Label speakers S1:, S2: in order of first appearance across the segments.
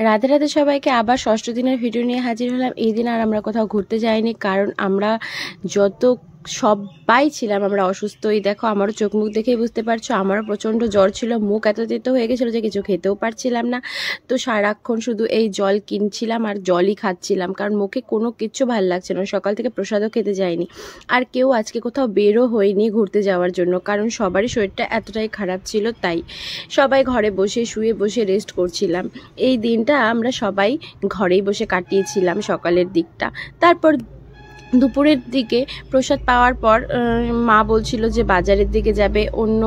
S1: রাধে রাধে সবাইকে আবার ষষ্ঠ দিনের ভিডিও নিয়ে হাজির হলাম। এই দিন আর আমরা কোথাও ঘুরতে যাইনি, কারণ আমরা যত সবাই ছিলাম আমরা অসুস্থই। দেখো আমারও চোখ মুখ দেখেই বুঝতে পারছো, আমারও প্রচণ্ড জ্বর ছিল, মুখ এত তেতো হয়ে গেছিলো যে কিছু খেতেও পারছিলাম না। তো সারাক্ষণ শুধু এই জল কিনছিলাম আর জলই খাচ্ছিলাম, কারণ মুখে কোনো কিচ্ছু ভালো লাগছে না। সকাল থেকে প্রসাদও খেতে যায়নি, আর কেউ আজকে কোথাও বেরও হয়নি ঘুরতে যাওয়ার জন্য, কারণ সবারই শরীরটা এতটাই খারাপ ছিল। তাই সবাই ঘরে বসে শুয়ে বসে রেস্ট করছিলাম। এই দিনটা আমরা সবাই ঘরেই বসে কাটিয়েছিলাম সকালের দিকটা। তারপর দুপুরের দিকে প্রসাদ পাওয়ার পর মা বলছিল যে বাজারের দিকে যাবে, অন্য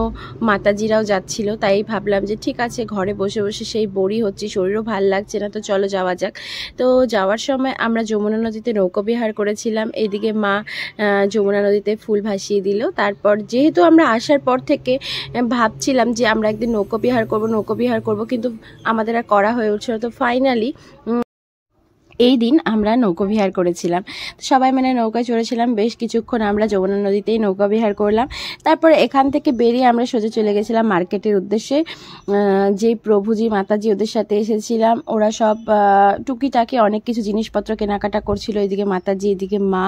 S1: মাতাজিরাও যাচ্ছিল। তাই ভাবলাম যে ঠিক আছে, ঘরে বসে বসে সেই বোরই হচ্ছি, শরীরও ভাল লাগছে না, তো চলো যাওয়া যাক। তো যাওয়ার সময় আমরা যমুনা নদীতে নৌকোবিহার করেছিলাম। এইদিকে মা যমুনা নদীতে ফুল ভাসিয়ে দিল। তারপর যেহেতু আমরা আসার পর থেকে ভাবছিলাম যে আমরা একদিন নৌকোবিহার করব, কিন্তু আমাদের আর করা হয়ে উঠছিল। তো ফাইনালি এই দিন আমরা নৌকো বিহার করেছিলাম। সবাই মানে নৌকায় চড়েছিলাম, বেশ কিছুক্ষণ আমরা যমুনা নদীতেই নৌকা বিহার করলাম। তারপরে এখান থেকে বেরিয়ে আমরা সোজা চলে গেছিলাম মার্কেটের উদ্দেশ্যে। যেই প্রভুজি মাতাজি ওদের সাথে এসেছিলাম, ওরা সব টুকিটাকি অনেক কিছু জিনিসপত্র কেনাকাটা করছিল। এদিকে মাতাজি, এদিকে মা,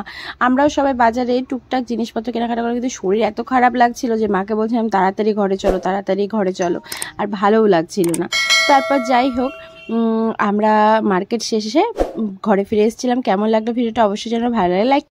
S1: আমরাও সবাই বাজারে টুকটাক জিনিসপত্র কেনাকাটা করে। কিন্তু শরীর এত খারাপ লাগছিল যে মাকে বলছিলাম তাড়াতাড়ি ঘরে চলো, আর ভালোও লাগছিল না। তারপর যাই হোক, আমরা মার্কেট শেষে ঘরে ফিরে এসেছিলাম। কেমন লাগলো ভিডিওটা অবশ্যই জানাবেন, ভালো লাগে লাইক